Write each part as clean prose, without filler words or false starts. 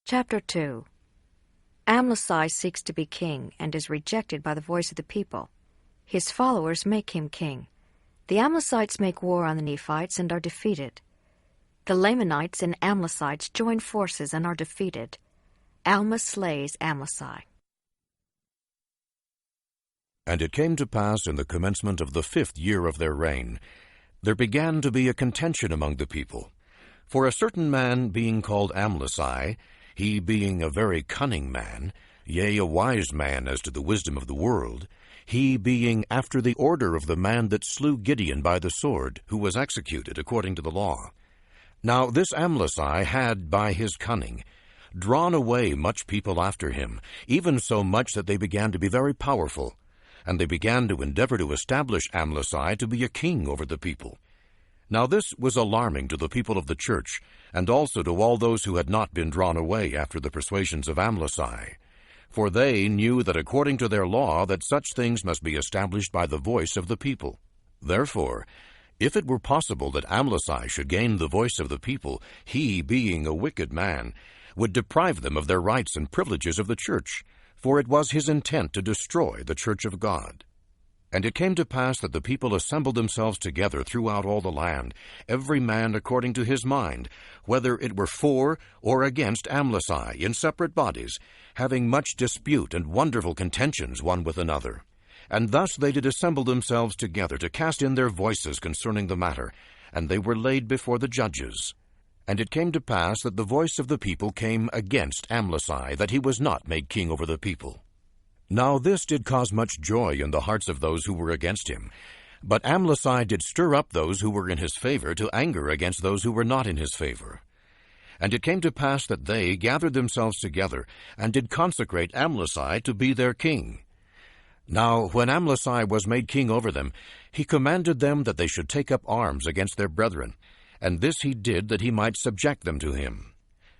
Chapter 2. Amlici seeks to be king and is rejected by the voice of the people. His followers make him king. The Amlicites make war on the Nephites and are defeated. The Lamanites and Amlicites join forces and are defeated. Alma slays Amlici. And it came to pass in the commencement of the 5th year of their reign, there began to be a contention among the people. For a certain man being called Amlici, he being a very cunning man, yea, a wise man as to the wisdom of the world, he being after the order of the man that slew Gideon by the sword, who was executed according to the law. Now this Amlici had, by his cunning, drawn away much people after him, even so much that they began to be very powerful, and they began to endeavor to establish Amlici to be a king over the people. Now this was alarming to the people of the church, and also to all those who had not been drawn away after the persuasions of Amlici. For they knew that according to their law that such things must be established by the voice of the people. Therefore, if it were possible that Amlici should gain the voice of the people, he, being a wicked man, would deprive them of their rights and privileges of the church, for it was his intent to destroy the church of God. And it came to pass that the people assembled themselves together throughout all the land, every man according to his mind, whether it were for or against Amlici, in separate bodies, having much dispute and wonderful contentions one with another. And thus they did assemble themselves together to cast in their voices concerning the matter, and they were laid before the judges. And it came to pass that the voice of the people came against Amlici, that he was not made king over the people. Now this did cause much joy in the hearts of those who were against him. But Amlici did stir up those who were in his favor to anger against those who were not in his favor. And it came to pass that they gathered themselves together, and did consecrate Amlici to be their king. Now when Amlici was made king over them, he commanded them that they should take up arms against their brethren, and this he did that he might subject them to him.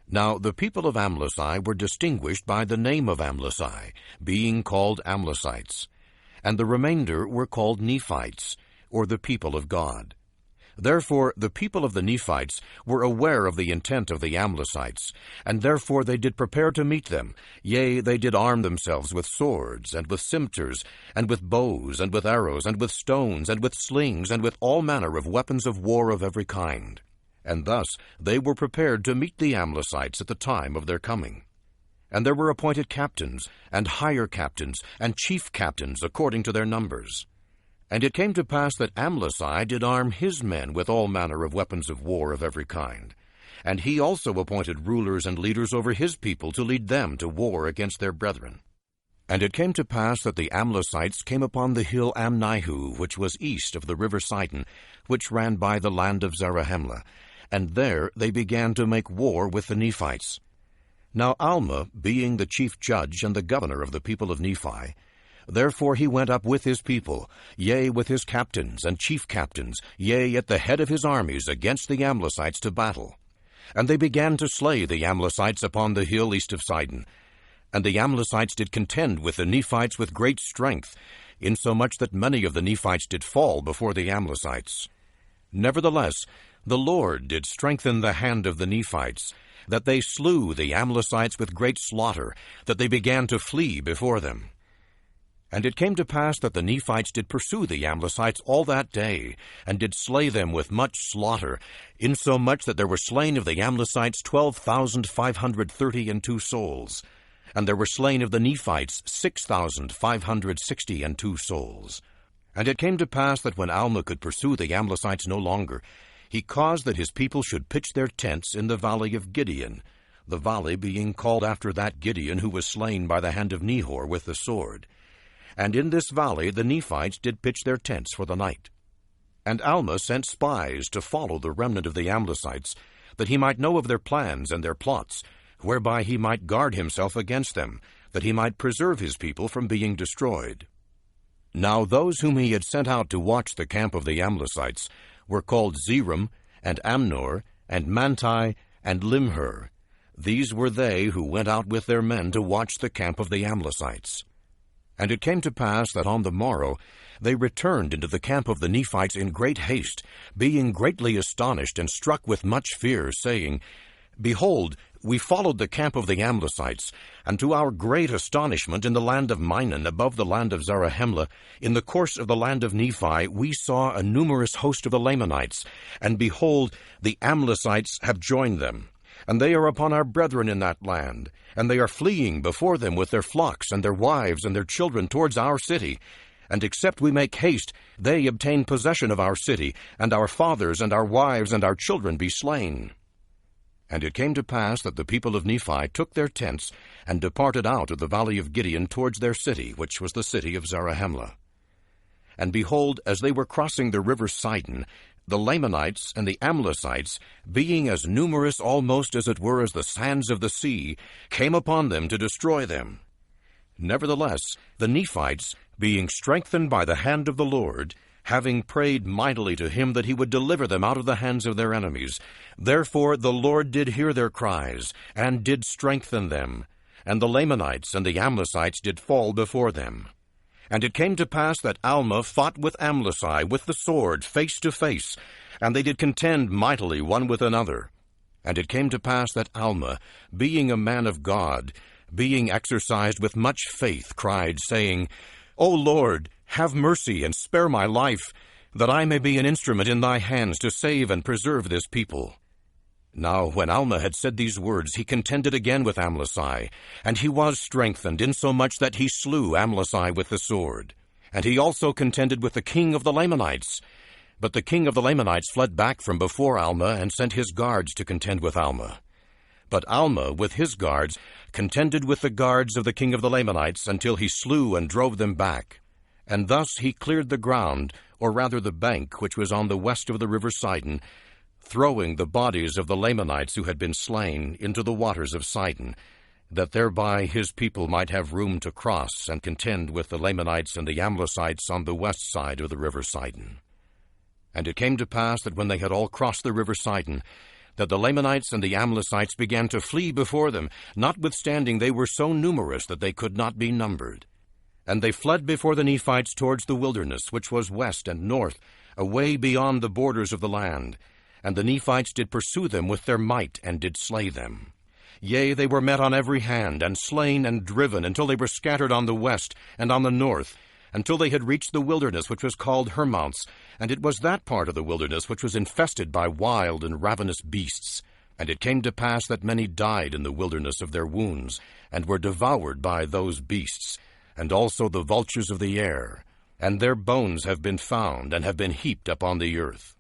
Now the people of Amlici were distinguished by the name of Amlici, being called Amlicites, and the remainder were called Nephites, or the people of God. Therefore the people of the Nephites were aware of the intent of the Amlicites, and therefore they did prepare to meet them. Yea, they did arm themselves with swords, and with cimeters, and with bows, and with arrows, and with stones, and with slings, and with all manner of weapons of war of every kind. And thus they were prepared to meet the Amlicites at the time of their coming. And there were appointed captains, and higher captains, and chief captains according to their numbers. And it came to pass that Amlici did arm his men with all manner of weapons of war of every kind. And he also appointed rulers and leaders over his people to lead them to war against their brethren. And it came to pass that the Amlicites came upon the hill Amnihu, which was east of the river Sidon, which ran by the land of Zarahemla, and there they began to make war with the Nephites. Now Alma, being the chief judge and the governor of the people of Nephi, therefore he went up with his people, yea, with his captains and chief captains, yea, at the head of his armies against the Amlicites to battle. And they began to slay the Amlicites upon the hill east of Sidon. And the Amlicites did contend with the Nephites with great strength, insomuch that many of the Nephites did fall before the Amlicites. Nevertheless, the Lord did strengthen the hand of the Nephites, that they slew the Amlicites with great slaughter, that they began to flee before them. And it came to pass that the Nephites did pursue the Amlicites all that day, and did slay them with much slaughter, insomuch that there were slain of the Amlicites 12,532 souls, and there were slain of the Nephites 6,562 souls. And it came to pass that when Alma could pursue the Amlicites no longer, he caused that his people should pitch their tents in the valley of Gideon, the valley being called after that Gideon who was slain by the hand of Nehor with the sword. And in this valley the Nephites did pitch their tents for the night. And Alma sent spies to follow the remnant of the Amlicites, that he might know of their plans and their plots, whereby he might guard himself against them, that he might preserve his people from being destroyed. Now those whom he had sent out to watch the camp of the Amlicites were called Zeram, and Amnor, and Manti, and Limher. These were they who went out with their men to watch the camp of the Amlicites. And it came to pass that on the morrow they returned into the camp of the Nephites in great haste, being greatly astonished and struck with much fear, saying, Behold, we followed the camp of the Amlicites, and to our great astonishment in the land of Minon, above the land of Zarahemla, in the course of the land of Nephi, we saw a numerous host of the Lamanites, and behold, the Amlicites have joined them. And they are upon our brethren in that land, and they are fleeing before them with their flocks and their wives and their children towards our city. And except we make haste, they obtain possession of our city, and our fathers and our wives and our children be slain. And it came to pass that the people of Nephi took their tents, and departed out of the valley of Gideon towards their city, which was the city of Zarahemla. And behold, as they were crossing the river Sidon, the Lamanites and the Amlicites, being as numerous almost as it were as the sands of the sea, came upon them to destroy them. Nevertheless, the Nephites, being strengthened by the hand of the Lord, having prayed mightily to him that he would deliver them out of the hands of their enemies, therefore the Lord did hear their cries, and did strengthen them. And the Lamanites and the Amlicites did fall before them. And it came to pass that Alma fought with Amlici with the sword, face to face, and they did contend mightily one with another. And it came to pass that Alma, being a man of God, being exercised with much faith, cried, saying, O Lord, have mercy and spare my life, that I may be an instrument in thy hands to save and preserve this people. Now when Alma had said these words, he contended again with Amlici, and he was strengthened, insomuch that he slew Amlici with the sword. And he also contended with the king of the Lamanites. But the king of the Lamanites fled back from before Alma, and sent his guards to contend with Alma. But Alma, with his guards, contended with the guards of the king of the Lamanites, until he slew and drove them back. And thus he cleared the ground, or rather the bank which was on the west of the river Sidon, throwing the bodies of the Lamanites who had been slain into the waters of Sidon, that thereby his people might have room to cross and contend with the Lamanites and the Amlicites on the west side of the river Sidon. And it came to pass that when they had all crossed the river Sidon, that the Lamanites and the Amlicites began to flee before them, notwithstanding they were so numerous that they could not be numbered. And they fled before the Nephites towards the wilderness, which was west and north, away beyond the borders of the land. And the Nephites did pursue them with their might, and did slay them. Yea, they were met on every hand, and slain and driven, until they were scattered on the west and on the north, until they had reached the wilderness which was called Hermounts, and it was that part of the wilderness which was infested by wild and ravenous beasts. And it came to pass that many died in the wilderness of their wounds, and were devoured by those beasts, and also the vultures of the air, and their bones have been found, and have been heaped upon the earth.